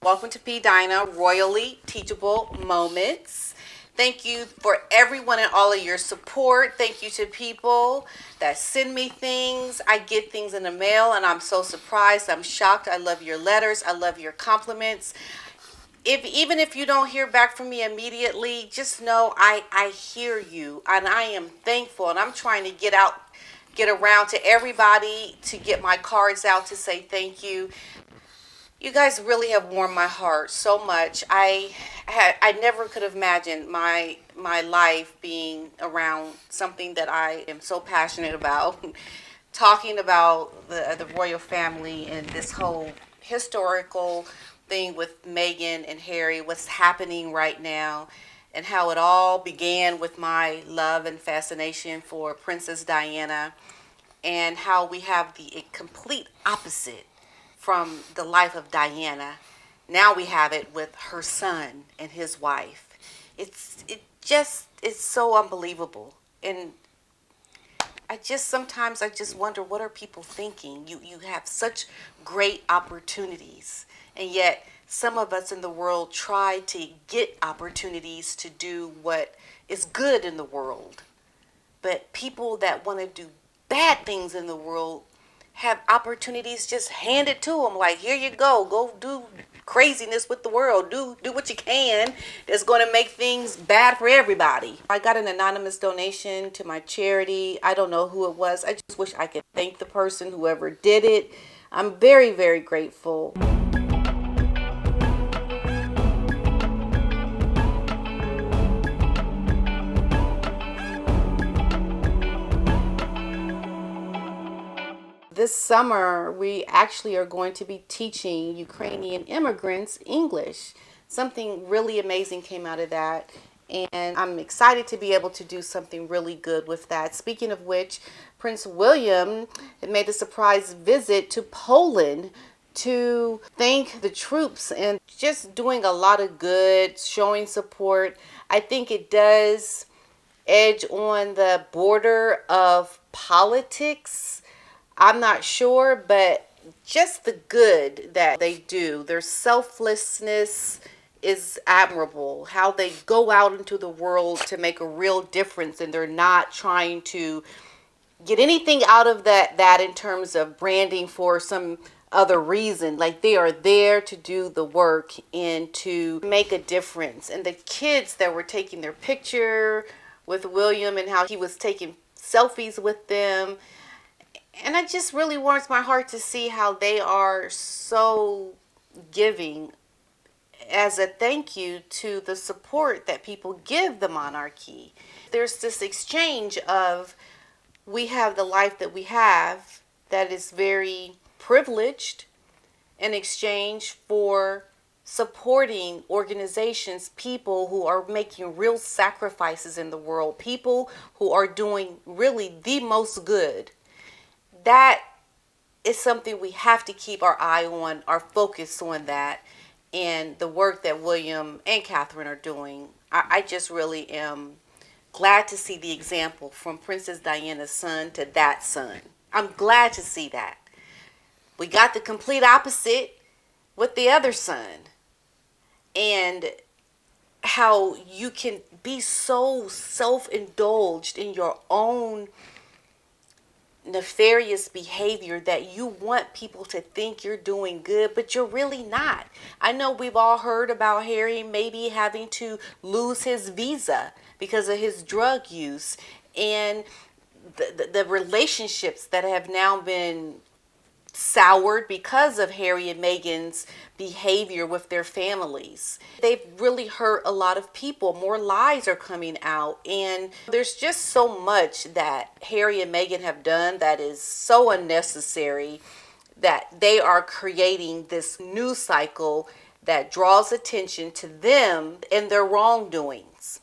Welcome to PDINA, Royally Teachable Moments. Thank you for everyone and all of your support. Thank you to people that send me things. I get things in the mail and I'm so surprised. I'm shocked. I love your letters. I love your compliments. Even if you don't hear back from me immediately, just know I hear you and I am thankful, and I'm trying to get around to everybody to get my cards out to say thank you. You guys really have warmed my heart so much. I never could have imagined my life being around something that I am so passionate about, talking about the royal family and this whole historical thing with Meghan and Harry, what's happening right now, and how it all began with my love and fascination for Princess Diana, and how we have the complete opposite from the life of Diana. Now we have it with her son and his wife. It's so unbelievable. And sometimes I just wonder, what are people thinking? You have such great opportunities, and yet some of us in the world try to get opportunities to do what is good in the world. But people that want to do bad things in the world have opportunities just handed to them, like, here you go do craziness with the world, do what you can that's going to make things bad for everybody. I got an anonymous donation to my charity. I don't know who it was. I just wish I could thank the person, whoever did it. I'm very, very grateful. This summer, we actually are going to be teaching Ukrainian immigrants English. Something really amazing came out of that, and I'm excited to be able to do something really good with that. Speaking of which, Prince William made a surprise visit to Poland to thank the troops and just doing a lot of good, showing support. I think it does edge on the border of politics. I'm not sure, but just the good that they do, their selflessness is admirable. How they go out into the world to make a real difference, and they're not trying to get anything out of that in terms of branding for some other reason. Like, they are there to do the work and to make a difference. And the kids that were taking their picture with William and how he was taking selfies with them. And it just really warms my heart to see how they are so giving as a thank you to the support that people give the monarchy. There's this exchange of, we have the life that we have that is very privileged, in exchange for supporting organizations, people who are making real sacrifices in the world, people who are doing really the most good. That is something we have to keep our eye on, our focus on that, and the work that William and Catherine are doing. I just really am glad to see the example from Princess Diana's son to that son. I'm glad to see that. We got the complete opposite with the other son, and how you can be so self-indulged in your own nefarious behavior that you want people to think you're doing good, but you're really not. I know we've all heard about Harry maybe having to lose his visa because of his drug use, and the relationships that have now been soured because of Harry and Meghan's behavior with their families. They've really hurt a lot of people. More lies are coming out, and there's just so much that Harry and Meghan have done that is so unnecessary, that they are creating this news cycle that draws attention to them and their wrongdoings,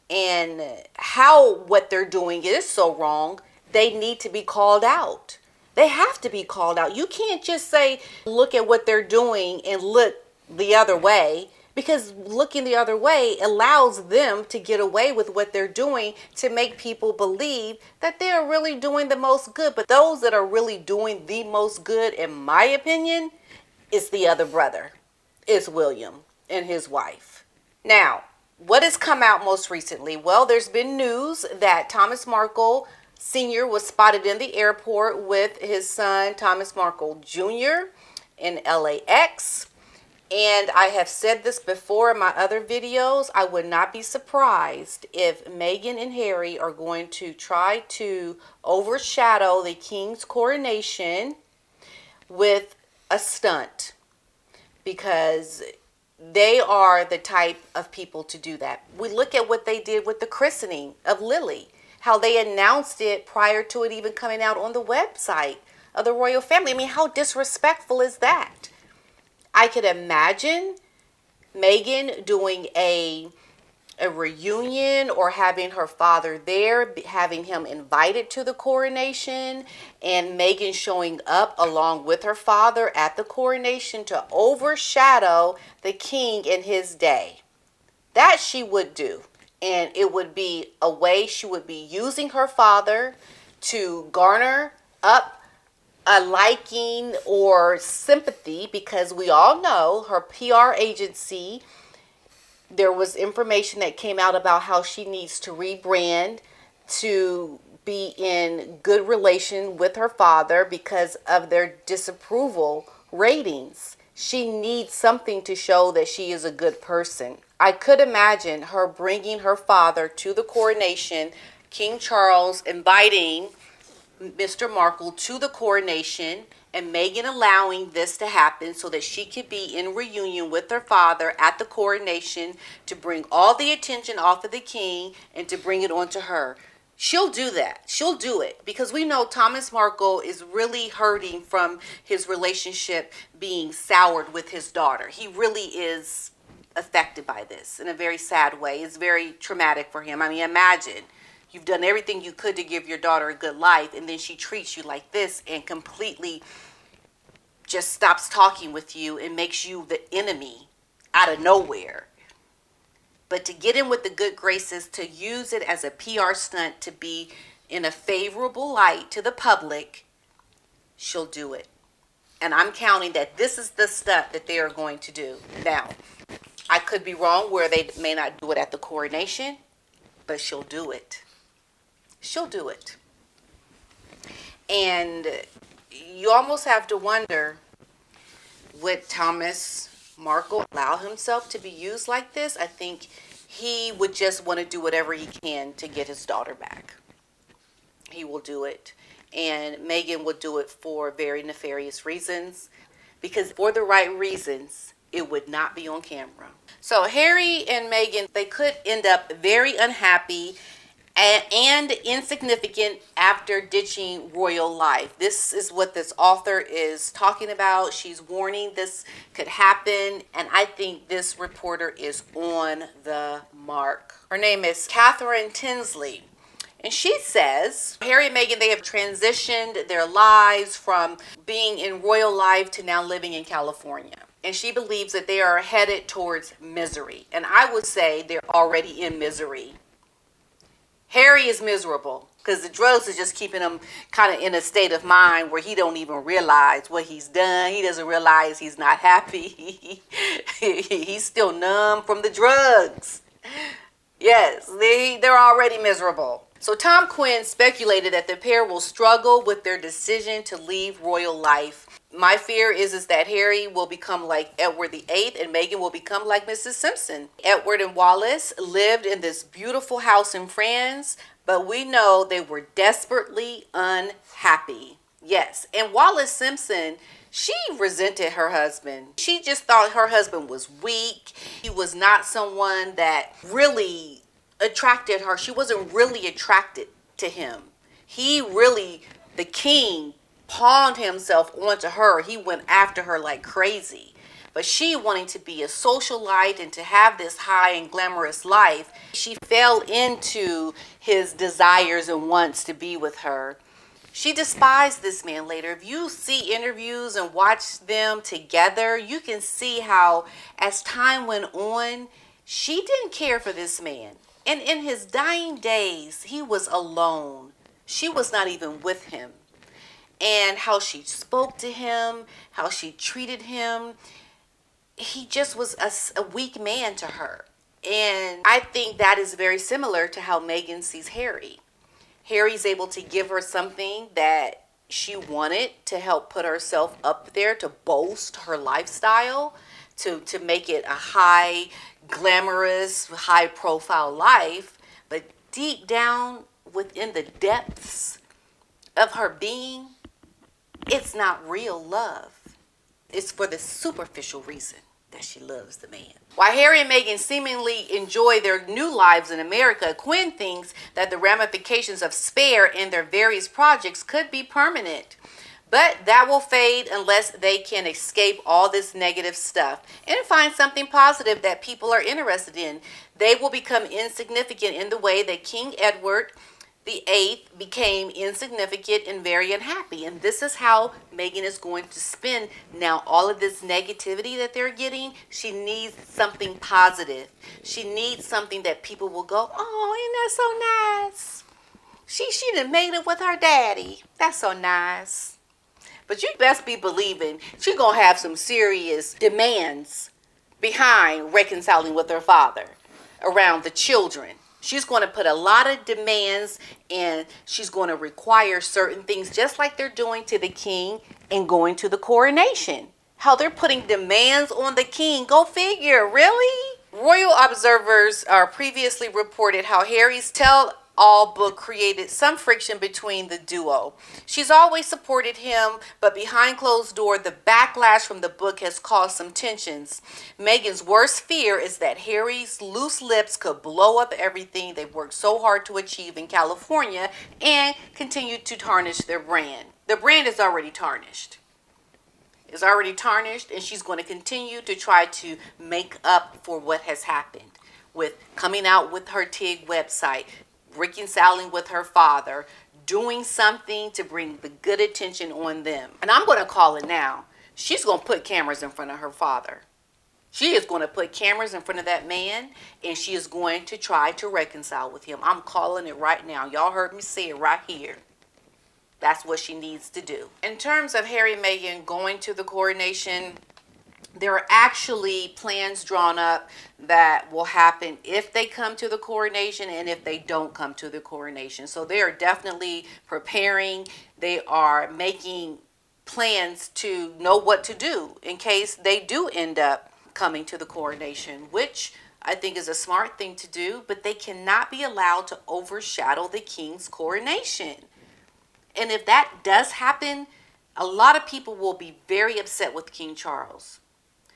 and how what they're doing is so wrong. They need to be called out. They have to be called out. You can't just say, look at what they're doing and look the other way, because looking the other way allows them to get away with what they're doing to make people believe that they are really doing the most good. But those that are really doing the most good, in my opinion, is the other brother. is William and his wife. Now, what has come out most recently? Well, there's been news that Thomas Markle Sr. was spotted in the airport with his son, Thomas Markle Jr. in LAX. And I have said this before in my other videos. I would not be surprised if Meghan and Harry are going to try to overshadow the king's coronation with a stunt, because they are the type of people to do that. We look at what they did with the christening of Lily, how they announced it prior to it even coming out on the website of the royal family. I mean, how disrespectful is that? I could imagine Meghan doing a reunion, or having her father there, having him invited to the coronation, and Meghan showing up along with her father at the coronation to overshadow the king in his day. That she would do. And it would be a way she would be using her father to garner up a liking or sympathy, because we all know her PR agency, there was information that came out about how she needs to rebrand to be in good relation with her father because of their disapproval ratings. She needs something to show that she is a good person. I could imagine her bringing her father to the coronation, King Charles inviting Mr. Markle to the coronation, and Meghan allowing this to happen so that she could be in reunion with her father at the coronation, to bring all the attention off of the king and to bring it onto her. She'll do that. She'll do it, because we know Thomas Markle is really hurting from his relationship being soured with his daughter. He really is affected by this in a very sad way. It's very traumatic for him. I mean, imagine you've done everything you could to give your daughter a good life, and then she treats you like this and completely just stops talking with you and makes you the enemy out of nowhere. But to get in with the good graces, to use it as a PR stunt, to be in a favorable light to the public, she'll do it. And I'm counting that this is the stunt that they are going to do. Now, I could be wrong where they may not do it at the coronation, but she'll do it. She'll do it. And you almost have to wonder, would Thomas Markle allow himself to be used like this? I think he would just want to do whatever he can to get his daughter back. He will do it. And Meghan will do it for very nefarious reasons, because for the right reasons, it would not be on camera. So Harry and Meghan, they could end up very unhappy and insignificant after ditching royal life. This is what this author is talking about. She's warning this could happen, and I think this reporter is on the mark. Her name is Catherine Tinsley, and she says Harry and Meghan, they have transitioned their lives from being in royal life to now living in California. And she believes that they are headed towards misery. And I would say they're already in misery. Harry is miserable because the drugs are just keeping him kind of in a state of mind where he don't even realize what he's done. He doesn't realize he's not happy. He's still numb from the drugs. Yes, they're already miserable. So Tom Quinn speculated that the pair will struggle with their decision to leave royal life. My fear is that Harry will become like Edward VIII and Meghan will become like Mrs. Simpson. Edward and Wallis lived in this beautiful house in France, but we know they were desperately unhappy. Yes, and Wallis Simpson, she resented her husband. She just thought her husband was weak. He was not someone that really attracted her. She wasn't really attracted to him. He really, the king, pawned himself onto her. He went after her like crazy. But she, wanting to be a socialite and to have this high and glamorous life, she fell into his desires and wants to be with her. She despised this man later. If you see interviews and watch them together, you can see how as time went on, she didn't care for this man. And in his dying days, he was alone. She was not even with him. And how she spoke to him, how she treated him, he just was a weak man to her. And I think that is very similar to how Meghan sees Harry. Harry's able to give her something that she wanted to help put herself up there, to boast her lifestyle, to make it a high, glamorous, high profile life. But deep down within the depths of her being, it's not real love. It's for the superficial reason that she loves the man. While Harry and Meghan seemingly enjoy their new lives in America, Quinn thinks that the ramifications of Spare and their various projects could be permanent. But that will fade unless they can escape all this negative stuff and find something positive that people are interested in. They will become insignificant in the way that King Edward VIII became insignificant and very unhappy. And this is how Meghan is going to spend now all of this negativity that they're getting. She needs something positive. She needs something that people will go, oh, isn't that so nice? She done made it with her daddy. That's so nice. But you best be believing she's going to have some serious demands behind reconciling with her father around the children. She's going to put a lot of demands, and she's going to require certain things, just like they're doing to the king and going to the coronation. How they're putting demands on the king. Go figure, really? Royal observers previously reported how Harry's tell-all book created some friction between the duo. She's always supported him, but behind closed doors, the backlash from the book has caused some tensions. Meghan's worst fear is that Harry's loose lips could blow up everything they've worked so hard to achieve in California and continue to tarnish their brand. The brand is already tarnished. It's already tarnished, and she's going to continue to try to make up for what has happened with coming out with her TIG website, reconciling with her father, doing something to bring the good attention on them. And I'm going to call it now. She's going to put cameras in front of her father. She is going to put cameras in front of that man, and she is going to try to reconcile with him. I'm calling it right now. Y'all heard me say it right here. That's what she needs to do. In terms of Harry and Meghan going to the coronation, there are actually plans drawn up that will happen if they come to the coronation and if they don't come to the coronation. So they are definitely preparing. They are making plans to know what to do in case they do end up coming to the coronation, which I think is a smart thing to do, but they cannot be allowed to overshadow the king's coronation. And if that does happen, a lot of people will be very upset with King Charles.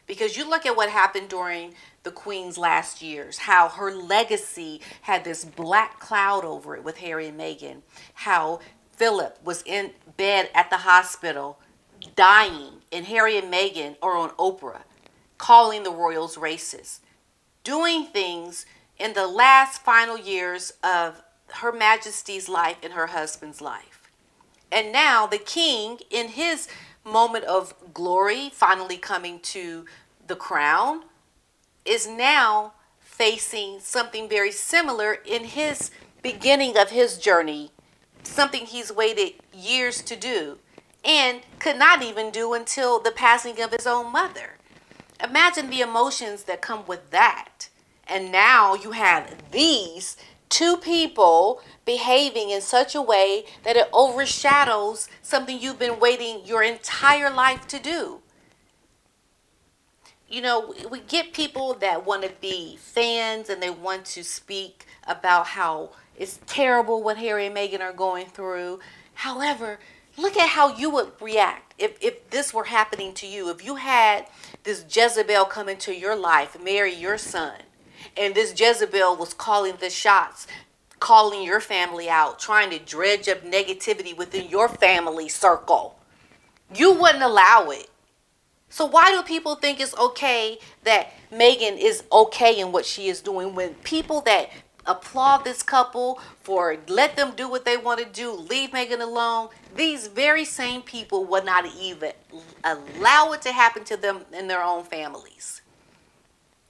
Because you look at what happened during the Queen's last years, how her legacy had this black cloud over it with Harry and Meghan, how Philip was in bed at the hospital dying, and Harry and Meghan are on Oprah calling the royals racist, doing things in the last final years of Her Majesty's life and her husband's life. And now the king, in his moment of glory, finally coming to the crown, is now facing something very similar in his beginning of his journey, something he's waited years to do and could not even do until the passing of his own mother. Imagine the emotions that come with that. And now you have these two people behaving in such a way that it overshadows something you've been waiting your entire life to do. You know, we get people that want to be fans and they want to speak about how it's terrible what Harry and Meghan are going through. However, look at how you would react if this were happening to you. If you had this Jezebel come into your life, marry your son, and this Jezebel was calling the shots, calling your family out, trying to dredge up negativity within your family circle, you wouldn't allow it. So why do people think it's okay that Meghan is okay in what she is doing when people that applaud this couple for let them do what they want to do, leave Meghan alone, these very same people would not even allow it to happen to them in their own families?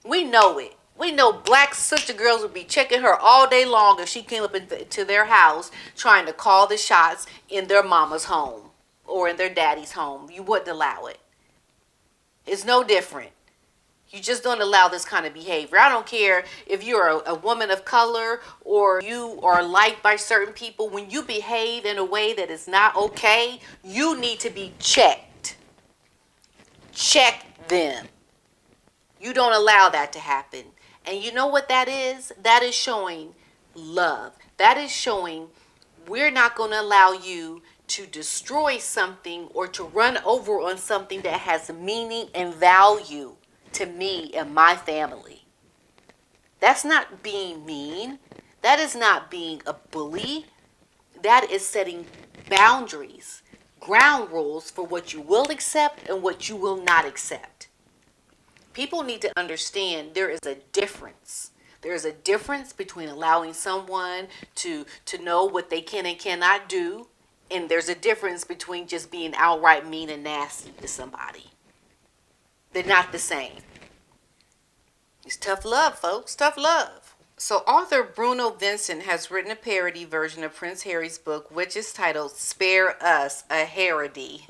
We know it. We know black sister girls would be checking her all day long if she came up into their house trying to call the shots in their mama's home or in their daddy's home. You wouldn't allow it. It's no different. You just don't allow this kind of behavior. I don't care if you're a woman of color or you are liked by certain people. When you behave in a way that is not okay, you need to be checked. Check them. You don't allow that to happen. And you know what that is? That is showing love. That is showing we're not going to allow you to destroy something or to run over on something that has meaning and value to me and my family. That's not being mean. That is not being a bully. That is setting boundaries, ground rules for what you will accept and what you will not accept. People need to understand there is a difference. There is a difference between allowing someone to know what they can and cannot do, and there's a difference between just being outright mean and nasty to somebody. They're not the same. It's tough love, folks. Tough love. So author Bruno Vincent has written a parody version of Prince Harry's book, which is titled Spare Us a Harrody.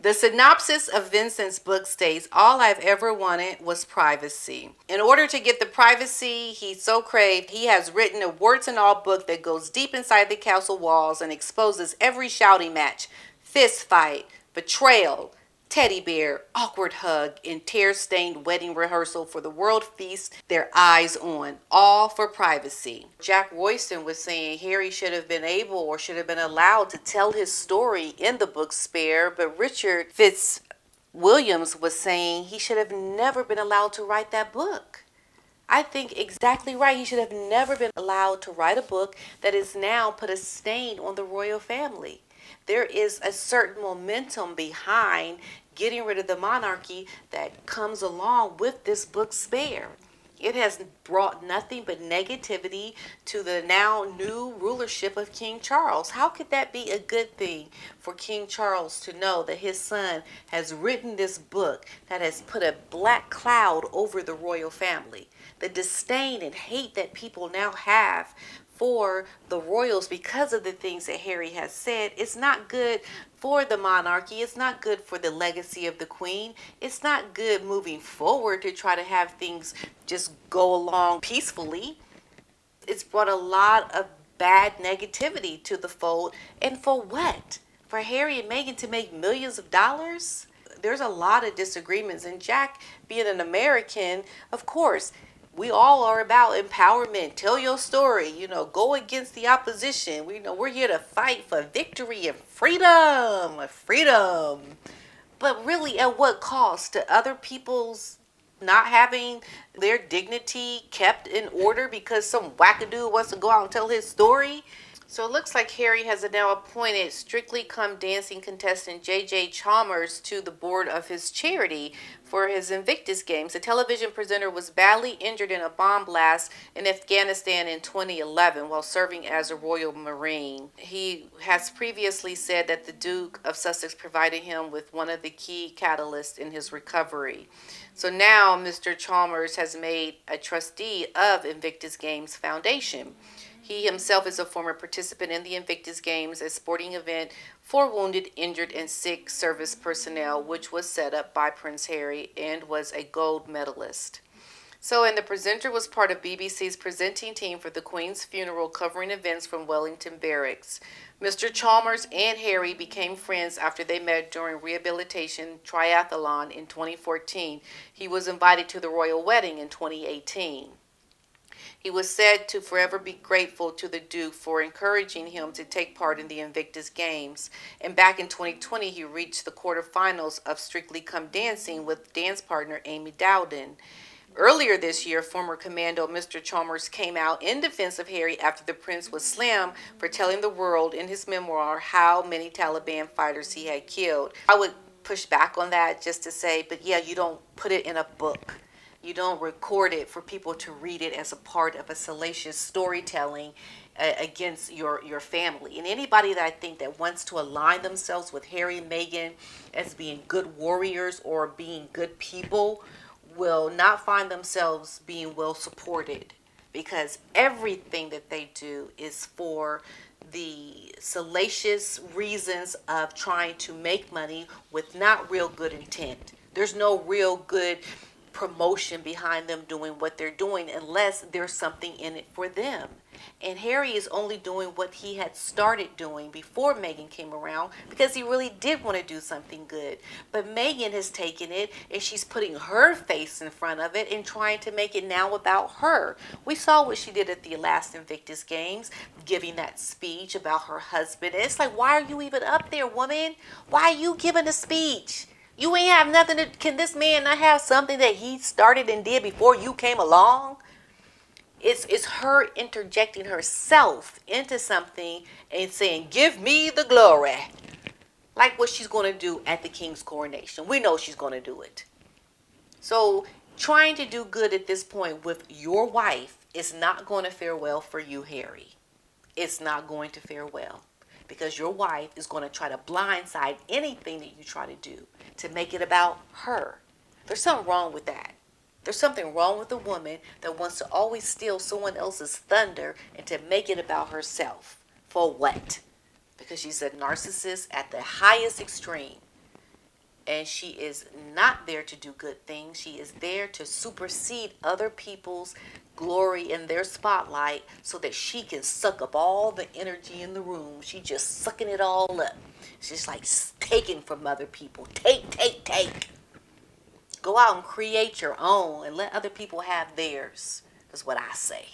The synopsis of Vincent's book states, all I've ever wanted was privacy. In order to get the privacy he so craved, he has written a warts and all book that goes deep inside the castle walls and exposes every shouting match, fist fight, betrayal, teddy bear, awkward hug, and tear-stained wedding rehearsal for the world feast their eyes on, all for privacy. Jack Royston was saying Harry should have been able or should have been allowed to tell his story in the book Spare, but Richard Fitzwilliams was saying he should have never been allowed to write that book. I think exactly right. He should have never been allowed to write a book that has now put a stain on the royal family. There is a certain momentum behind getting rid of the monarchy that comes along with this book Spare. It has brought nothing but negativity to the now new rulership of King Charles. How could that be a good thing for King Charles to know that his son has written this book that has put a black cloud over the royal family? The disdain and hate that people now have for the royals because of the things that Harry has said, it's not good for the monarchy. It's not good for the legacy of the Queen. It's not good moving forward to try to have things just go along peacefully. It's brought a lot of bad negativity to the fold. And for what? For Harry and Meghan to make millions of dollars? There's a lot of disagreements. And Jack, being an American, of course, we all are about empowerment. Tell your story, go against the opposition. We're here to fight for victory and freedom. But really, at what cost? To other people's not having their dignity kept in order because some wackadoo wants to go out and tell his story? So it looks like Harry has now appointed Strictly Come Dancing contestant J.J. Chalmers to the board of his charity for his Invictus Games. The television presenter was badly injured in a bomb blast in Afghanistan in 2011 while serving as a Royal Marine. He has previously said that the Duke of Sussex provided him with one of the key catalysts in his recovery. So now Mr. Chalmers has made a trustee of Invictus Games Foundation. He himself is a former participant in the Invictus Games, a sporting event for wounded, injured, and sick service personnel, which was set up by Prince Harry and was a gold medalist. And the presenter was part of BBC's presenting team for the Queen's funeral, covering events from Wellington Barracks. Mr. Chalmers and Harry became friends after they met during rehabilitation triathlon in 2014. He was invited to the royal wedding in 2018. He was said to forever be grateful to the Duke for encouraging him to take part in the Invictus Games. And back in 2020, he reached the quarterfinals of Strictly Come Dancing with dance partner Amy Dowden. Earlier this year, former commando Mr. Chalmers came out in defense of Harry after the prince was slammed for telling the world in his memoir how many Taliban fighters he had killed. I would push back on that just to say, but yeah, you don't put it in a book. You don't record it for people to read it as a part of a salacious storytelling against your family. And anybody that I think that wants to align themselves with Harry and Meghan as being good warriors or being good people will not find themselves being well supported, because everything that they do is for the salacious reasons of trying to make money with not real good intent. There's no real good promotion behind them doing what they're doing unless there's something in it for them. And Harry is only doing what he had started doing before Meghan came around because he really did want to do something good. But Meghan has taken it and she's putting her face in front of it and trying to make it now about her. We saw what she did at the last Invictus Games, giving that speech about her husband. And it's like, why are you even up there, woman? Why are you giving a speech? You ain't have nothing to, can this man not have something that he started and did before you came along? It's her interjecting herself into something and saying, give me the glory. Like what she's going to do at the king's coronation. We know she's going to do it. So trying to do good at this point with your wife is not going to fare well for you, Harry. It's not going to fare well. Because your wife is going to try to blindside anything that you try to do to make it about her. There's something wrong with that. There's something wrong with a woman that wants to always steal someone else's thunder and to make it about herself. For what? Because she's a narcissist at the highest extreme. And she is not there to do good things. She is there to supersede other people's glory in their spotlight so that she can suck up all the energy in the room. She's just sucking it all up. She's like taking from other people. Take. Go out and create your own and let other people have theirs. That's what I say.